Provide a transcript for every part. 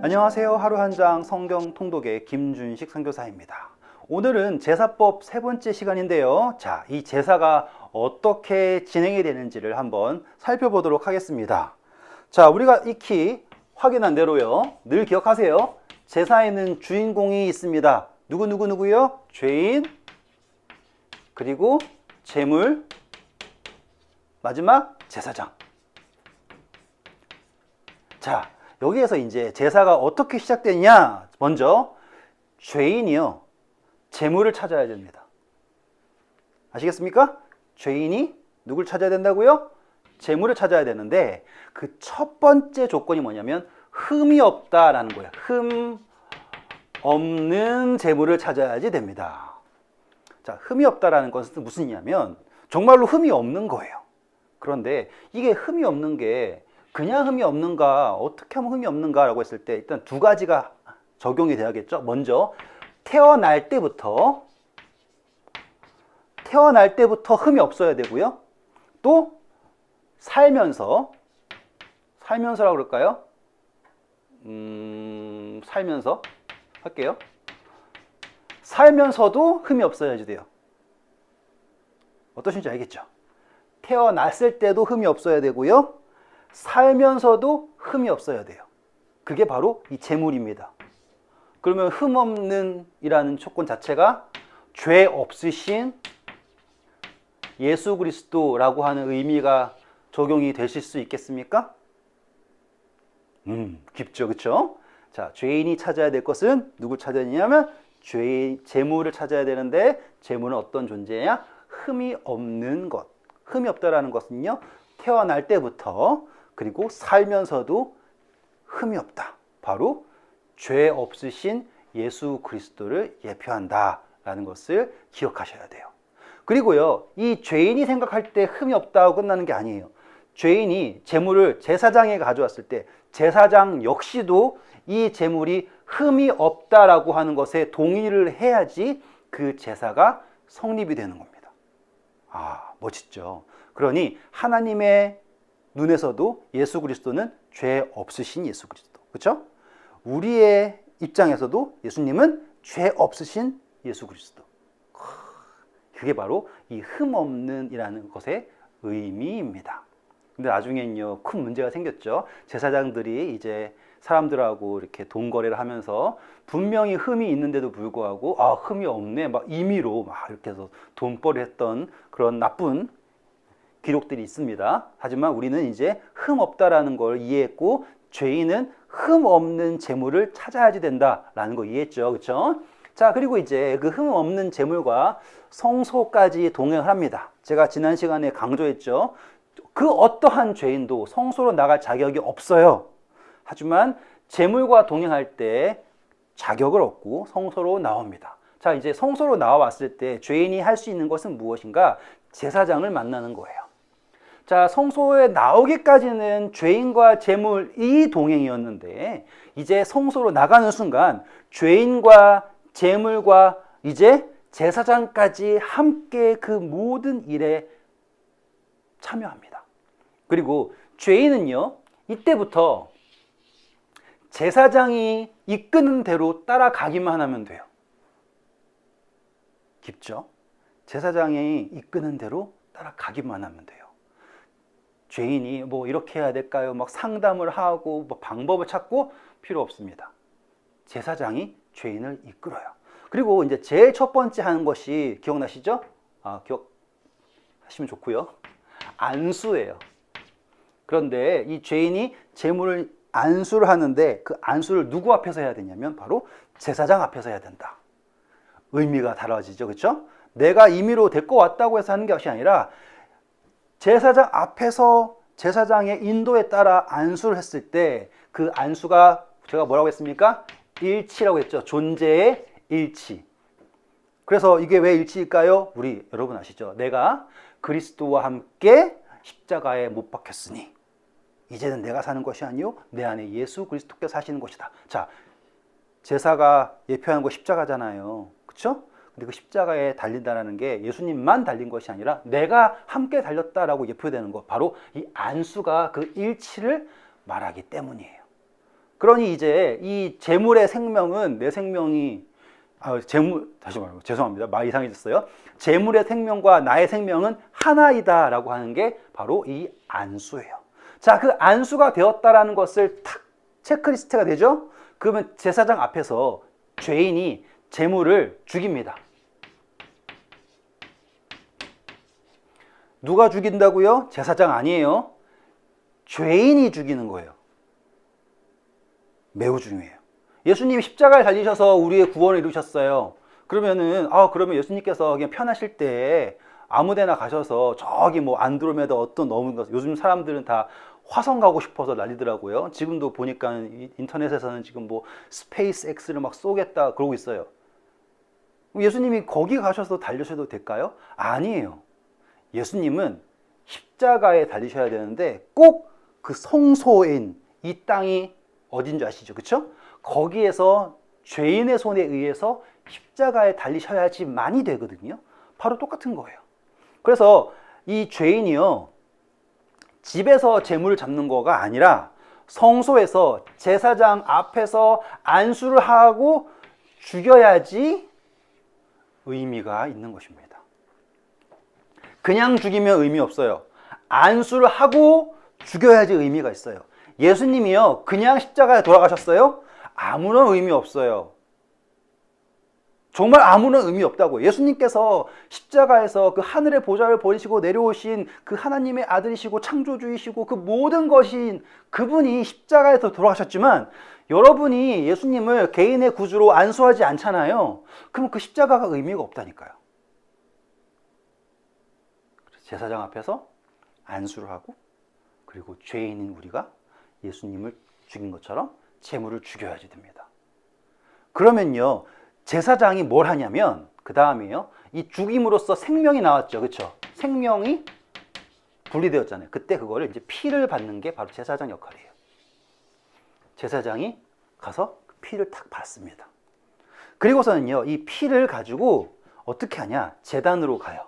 안녕하세요. 하루 한 장 성경 통독의 김준식 선교사입니다. 오늘은 제사법 세 번째 시간인데요. 자, 이 제사가 어떻게 진행이 되는지를 한번 살펴보도록 하겠습니다. 자, 우리가 익히 확인한 대로요. 늘 기억하세요. 제사에는 주인공이 있습니다. 누구요? 죄인, 그리고 제물, 마지막 제사장. 자, 여기에서 이제 제사가 어떻게 시작되냐? 먼저 죄인이요, 제물을 찾아야 됩니다. 아시겠습니까? 죄인이 누굴 찾아야 된다고요? 제물을 찾아야 되는데, 그 첫 번째 조건이 뭐냐면 흠이 없다라는 거예요. 흠 없는 제물을 찾아야지 됩니다. 자, 흠이 없다라는 것은 무슨 의미냐면 정말로 흠이 없는 거예요. 그런데 이게 흠이 없는 게 그냥 흠이 없는가, 어떻게 하면 흠이 없는가 라고 했을 때 일단 두 가지가 적용이 돼야겠죠. 먼저 태어날 때부터 흠이 없어야 되고요. 또 살면서라고 그럴까요? 살면서 할게요. 살면서도 흠이 없어야지 돼요. 어떠신지 알겠죠? 태어났을 때도 흠이 없어야 되고요. 살면서도 흠이 없어야 돼요. 그게 바로 이 제물입니다. 그러면 흠 없는 이라는 조건 자체가 죄 없으신 예수 그리스도라고 하는 의미가 적용이 되실 수 있겠습니까? 깊죠, 그렇죠? 자, 죄인이 찾아야 될 것은 누구 찾아야 되냐면 제물을 찾아야 되는데, 제물은 어떤 존재냐? 흠이 없는 것. 흠이 없다라는 것은요, 태어날 때부터 그리고 살면서도 흠이 없다. 바로 죄 없으신 예수 그리스도를 예표한다라는 것을 기억하셔야 돼요. 그리고요, 이 죄인이 생각할 때 흠이 없다고 끝나는 게 아니에요. 죄인이 제물을 제사장에 가져왔을 때 제사장 역시도 이 제물이 흠이 없다라고 하는 것에 동의를 해야지 그 제사가 성립이 되는 겁니다. 아, 멋있죠. 그러니 하나님의 눈에서도 예수 그리스도는 죄 없으신 예수 그리스도, 그렇죠? 우리의 입장에서도 예수님은 죄 없으신 예수 그리스도. 그게 바로 이 흠 없는 이라는 것의 의미입니다. 근데 나중엔요, 큰 문제가 생겼죠. 제사장들이 이제 사람들하고 이렇게 돈 거래를 하면서 분명히 흠이 있는데도 불구하고 흠이 없네, 막 임의로 막 이렇게 해서 돈벌이 했던 그런 나쁜 기록들이 있습니다. 하지만 우리는 이제 흠 없다라는 걸 이해했고, 죄인은 흠 없는 제물을 찾아야지 된다라는 거 이해했죠, 그렇죠? 자, 그리고 이제 그 흠 없는 제물과 성소까지 동행을 합니다. 제가 지난 시간에 강조했죠. 그 어떠한 죄인도 성소로 나갈 자격이 없어요. 하지만 제물과 동행할 때 자격을 얻고 성소로 나옵니다. 자, 이제 성소로 나와왔을 때 죄인이 할 수 있는 것은 무엇인가? 제사장을 만나는 거예요. 자, 성소에 나오기까지는 죄인과 제물이 동행이었는데, 이제 성소로 나가는 순간 죄인과 제물과 이제 제사장까지 함께 그 모든 일에 참여합니다. 그리고 죄인은요, 이때부터 제사장이 이끄는 대로 따라가기만 하면 돼요. 깊죠? 제사장이 이끄는 대로 따라가기만 하면 돼요. 죄인이 뭐 이렇게 해야 될까요? 막 상담을 하고 뭐 방법을 찾고 필요 없습니다. 제사장이 죄인을 이끌어요. 그리고 이제 제일 첫 번째 하는 것이 기억나시죠? 기억하시면 좋고요. 안수예요. 그런데 이 죄인이 제물을 안수를 하는데, 그 안수를 누구 앞에서 해야 되냐면 바로 제사장 앞에서 해야 된다. 의미가 달라지죠, 그렇죠? 내가 임의로 데리고 왔다고 해서 하는 것이 아니라 제사장 앞에서 제사장의 인도에 따라 안수를 했을 때 그 안수가 제가 뭐라고 했습니까? 일치라고 했죠. 존재의 일치. 그래서 이게 왜 일치일까요? 여러분 아시죠? 내가 그리스도와 함께 십자가에 못 박혔으니 이제는 내가 사는 것이 아니요 내 안에 예수 그리스도께서 사시는 것이다. 자, 제사가 예표하는 거 십자가잖아요. 그렇죠? 근데 그 십자가에 달린다는 게 예수님만 달린 것이 아니라 내가 함께 달렸다라고 예표되는 것, 바로 이 안수가 그 일치를 말하기 때문이에요. 그러니 이제 이 재물의 생명은 내 생명이 다시 말하면 죄송합니다. 말 이상해졌어요. 재물의 생명과 나의 생명은 하나이다라고 하는 게 바로 이 안수예요. 자, 그 안수가 되었다라는 것을 탁 체크리스트가 되죠? 그러면 제사장 앞에서 죄인이 재물을 죽입니다. 누가 죽인다고요? 제사장 아니에요. 죄인이 죽이는 거예요. 매우 중요해요. 예수님이 십자가에 달리셔서 우리의 구원을 이루셨어요. 그러면 예수님께서 그냥 편하실 때 아무 데나 가셔서 저기 뭐 안드로메다 어떤 넘은 것, 요즘 사람들은 다 화성 가고 싶어서 난리더라고요. 지금도 보니까 인터넷에서는 지금 뭐 스페이스 X를 막 쏘겠다 그러고 있어요. 예수님이 거기 가셔서 달리셔도 될까요? 아니에요. 예수님은 십자가에 달리셔야 되는데 꼭 그 성소인 이 땅이 어딘지 아시죠? 그쵸? 거기에서 죄인의 손에 의해서 십자가에 달리셔야지만이 되거든요. 바로 똑같은 거예요. 그래서 이 죄인이요, 집에서 재물을 잡는 거가 아니라 성소에서 제사장 앞에서 안수를 하고 죽여야지 의미가 있는 것입니다. 그냥 죽이면 의미 없어요. 안수를 하고 죽여야지 의미가 있어요. 예수님이요, 그냥 십자가에 돌아가셨어요? 아무런 의미 없어요. 정말 아무런 의미 없다고. 예수님께서 십자가에서 그 하늘의 보좌를 버리시고 내려오신 그 하나님의 아들이시고 창조주이시고 그 모든 것인 그분이 십자가에서 돌아가셨지만 여러분이 예수님을 개인의 구주로 안수하지 않잖아요. 그럼 그 십자가가 의미가 없다니까요. 제사장 앞에서 안수를 하고 그리고 죄인인 우리가 예수님을 죽인 것처럼 재물을 죽여야지 됩니다. 그러면요, 제사장이 뭘 하냐면 그 다음에요, 이 죽임으로써 생명이 나왔죠. 그렇죠? 생명이 분리되었잖아요. 그때 그거를 이제 피를 받는 게 바로 제사장 역할이에요. 제사장이 가서 그 피를 탁 받습니다. 그리고서는요, 이 피를 가지고 어떻게 하냐? 제단으로 가요.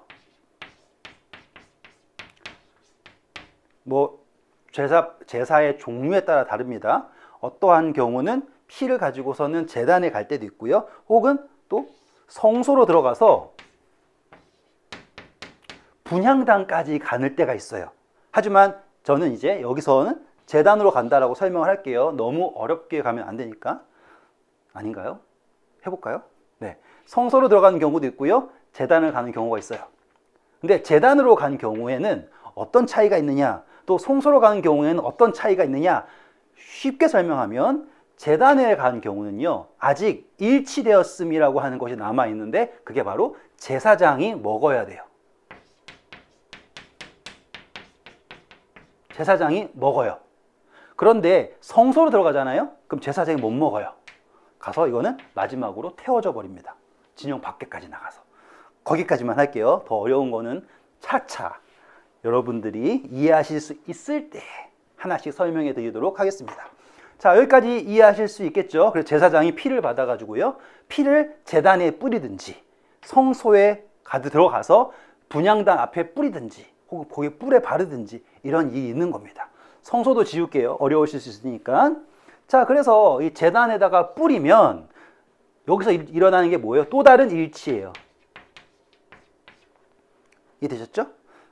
뭐 제사의 종류에 따라 다릅니다. 어떠한 경우는 피를 가지고서는 제단에 갈 때도 있고요. 혹은 또 성소로 들어가서 분향단까지 가는 때가 있어요. 하지만 저는 이제 여기서는 제단으로 간다라고 설명을 할게요. 너무 어렵게 가면 안 되니까. 아닌가요? 해볼까요? 네. 성소로 들어가는 경우도 있고요. 제단을 가는 경우가 있어요. 근데 제단으로 간 경우에는 어떤 차이가 있느냐, 또 성소로 가는 경우에는 어떤 차이가 있느냐, 쉽게 설명하면 제단에 간 경우는요, 아직 일치되었음이라고 하는 것이 남아있는데 그게 바로 제사장이 먹어야 돼요. 제사장이 먹어요. 그런데 성소로 들어가잖아요. 그럼 제사장이 못 먹어요. 가서 이거는 마지막으로 태워져 버립니다. 진영 밖에까지 나가서. 거기까지만 할게요. 더 어려운 거는 차차 여러분들이 이해하실 수 있을 때 하나씩 설명해 드리도록 하겠습니다. 자, 여기까지 이해하실 수 있겠죠? 그래서 제사장이 피를 받아가지고요, 피를 제단에 뿌리든지 성소에 들어가서 분향단 앞에 뿌리든지 혹은 거기 뿔에 바르든지 이런 일이 있는 겁니다. 성소도 지울게요. 어려우실 수 있으니까. 자, 그래서 이 제단에다가 뿌리면 여기서 일어나는 게 뭐예요? 또 다른 일치예요. 이해되셨죠?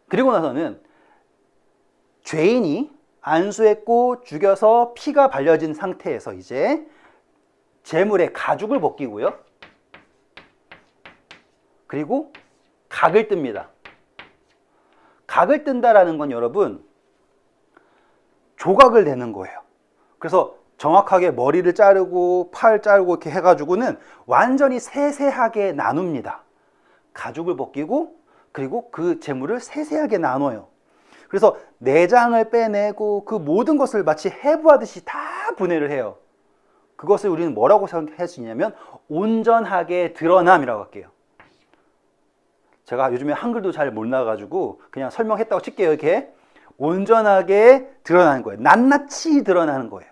그리고 나서는 죄인이 안수했고 죽여서 피가 발려진 상태에서 이제 제물의 가죽을 벗기고요. 그리고 각을 뜹니다. 각을 뜬다라는 건 여러분 조각을 내는 거예요. 그래서 정확하게 머리를 자르고 팔 자르고 이렇게 해가지고는 완전히 세세하게 나눕니다. 가죽을 벗기고 그리고 그 제물을 세세하게 나눠요. 그래서 내장을 빼내고 그 모든 것을 마치 해부하듯이 다 분해를 해요. 그것을 우리는 뭐라고 생각할 수 있냐면 온전하게 드러남이라고 할게요. 제가 요즘에 한글도 잘 몰라가지고 그냥 설명했다고 칠게요. 이렇게 온전하게 드러나는 거예요. 낱낱이 드러나는 거예요.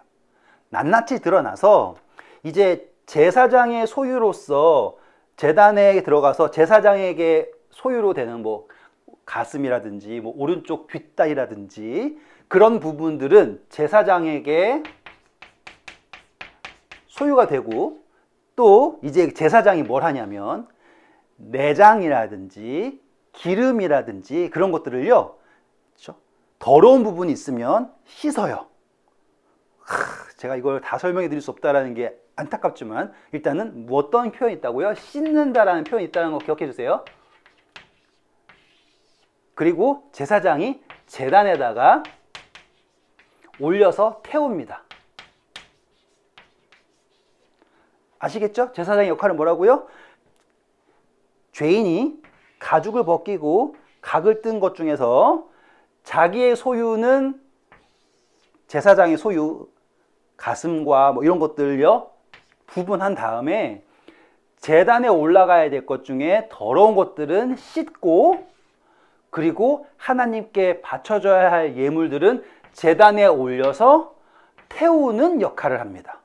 낱낱이 드러나서 이제 제사장의 소유로서 제단에 들어가서 제사장에게 소유로 되는 뭐 가슴이라든지 뭐 오른쪽 뒷다리라든지 그런 부분들은 제사장에게 소유가 되고, 또 이제 제사장이 뭘 하냐면 내장이라든지 기름이라든지 그런 것들을요, 그렇죠? 더러운 부분이 있으면 씻어요. 제가 이걸 다 설명해 드릴 수 없다라는 게 안타깝지만, 일단은 어떤 표현이 있다고요? 씻는다라는 표현이 있다는 거 기억해 주세요. 그리고 제사장이 제단에다가 올려서 태웁니다. 아시겠죠? 제사장의 역할은 뭐라고요? 죄인이 가죽을 벗기고 각을 뜬 것 중에서 자기의 소유는 제사장의 소유, 가슴과 뭐 이런 것들요, 구분한 다음에 제단에 올라가야 될 것 중에 더러운 것들은 씻고, 그리고 하나님께 바쳐줘야 할 예물들은 제단에 올려서 태우는 역할을 합니다.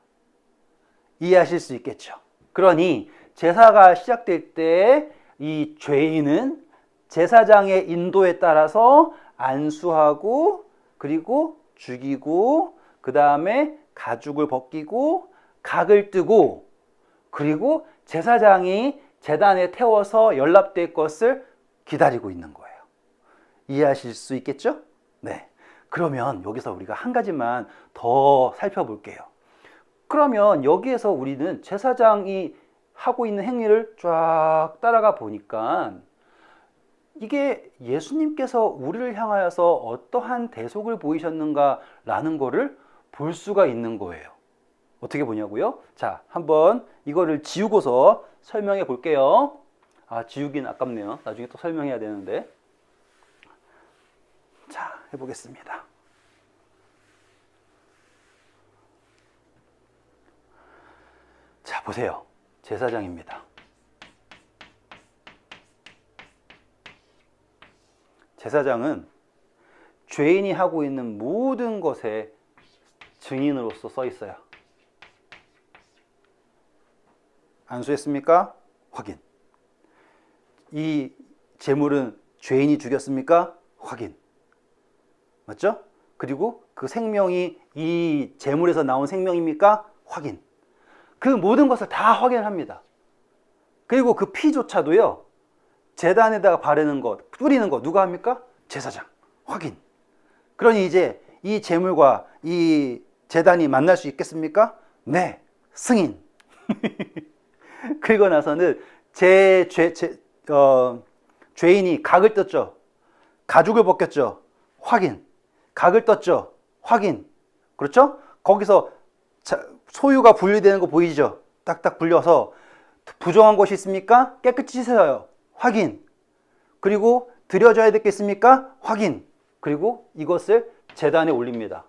이해하실 수 있겠죠? 그러니 제사가 시작될 때 이 죄인은 제사장의 인도에 따라서 안수하고, 그리고 죽이고, 그 다음에 가죽을 벗기고 각을 뜨고, 그리고 제사장이 제단에 태워서 연락될 것을 기다리고 있는 거예요. 이해하실 수 있겠죠? 네. 그러면 여기서 우리가 한 가지만 더 살펴볼게요. 그러면 여기에서 우리는 제사장이 하고 있는 행위를 쫙 따라가 보니까 이게 예수님께서 우리를 향하여서 어떠한 대속을 보이셨는가라는 거를 볼 수가 있는 거예요. 어떻게 보냐고요? 자, 한번 이거를 지우고서 설명해 볼게요. 지우긴 아깝네요. 나중에 또 설명해야 되는데. 자, 해보겠습니다. 자, 보세요. 제사장입니다. 제사장은 죄인이 하고 있는 모든 것에 증인으로서 써 있어요. 안수했습니까? 확인. 이 제물은 죄인이 죽였습니까? 확인. 맞죠? 그리고 그 생명이 이 제물에서 나온 생명입니까? 확인. 그 모든 것을 다 확인을 합니다. 그리고 그 피조차도요, 제단에다가 바르는 것, 뿌리는 것 누가 합니까? 제사장. 확인. 그러니 이제 이 제물과 이 제단이 만날 수 있겠습니까? 네. 승인. 그리고 나서는 죄인이 각을 떴죠. 가죽을 벗겼죠. 확인. 각을 떴죠. 확인. 그렇죠? 거기서 소유가 분리되는 거 보이죠? 딱딱 불려서 부정한 것이 있습니까? 깨끗이 씻어요. 확인. 그리고 드려져야 되겠습니까? 확인. 그리고 이것을 제단에 올립니다.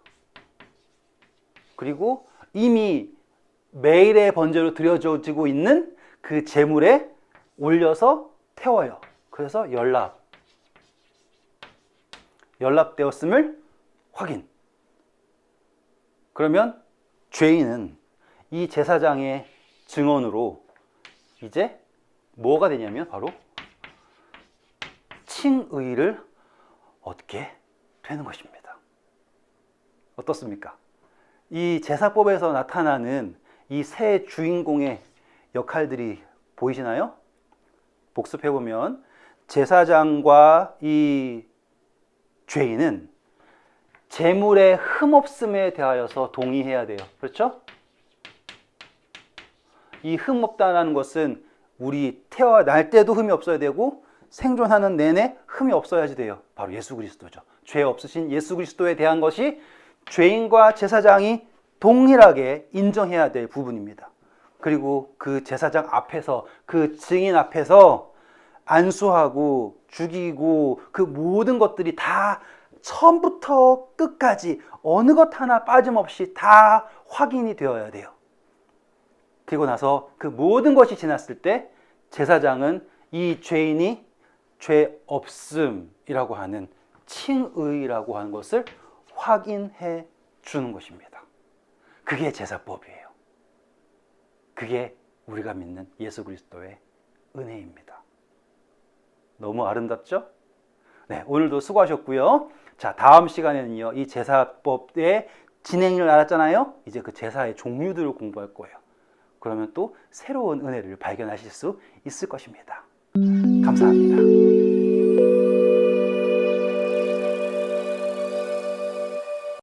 그리고 이미 매일의 번제로 드려지고 있는 그 제물에 올려서 태워요. 그래서 연락되었음을 확인. 그러면 죄인은 이 제사장의 증언으로 이제 뭐가 되냐면 바로 칭의를 얻게 되는 것입니다. 어떻습니까? 이 제사법에서 나타나는 이 세 주인공의 역할들이 보이시나요? 복습해보면 제사장과 이 죄인은 제물의 흠없음에 대하여서 동의해야 돼요. 그렇죠? 이 흠없다는 것은 우리 태어날 때도 흠이 없어야 되고 생존하는 내내 흠이 없어야지 돼요. 바로 예수 그리스도죠. 죄 없으신 예수 그리스도에 대한 것이 죄인과 제사장이 동일하게 인정해야 될 부분입니다. 그리고 그 제사장 앞에서, 그 증인 앞에서 안수하고 죽이고 그 모든 것들이 다 처음부터 끝까지 어느 것 하나 빠짐없이 다 확인이 되어야 돼요. 그리고 나서 그 모든 것이 지났을 때 제사장은 이 죄인이 죄 없음이라고 하는 칭의라고 하는 것을 확인해 주는 것입니다. 그게 제사법이에요. 그게 우리가 믿는 예수 그리스도의 은혜입니다. 너무 아름답죠? 네, 오늘도 수고하셨고요. 자, 다음 시간에는요, 이 제사법의 진행을 알았잖아요. 이제 그 제사의 종류들을 공부할 거예요. 그러면 또 새로운 은혜를 발견하실 수 있을 것입니다. 감사합니다.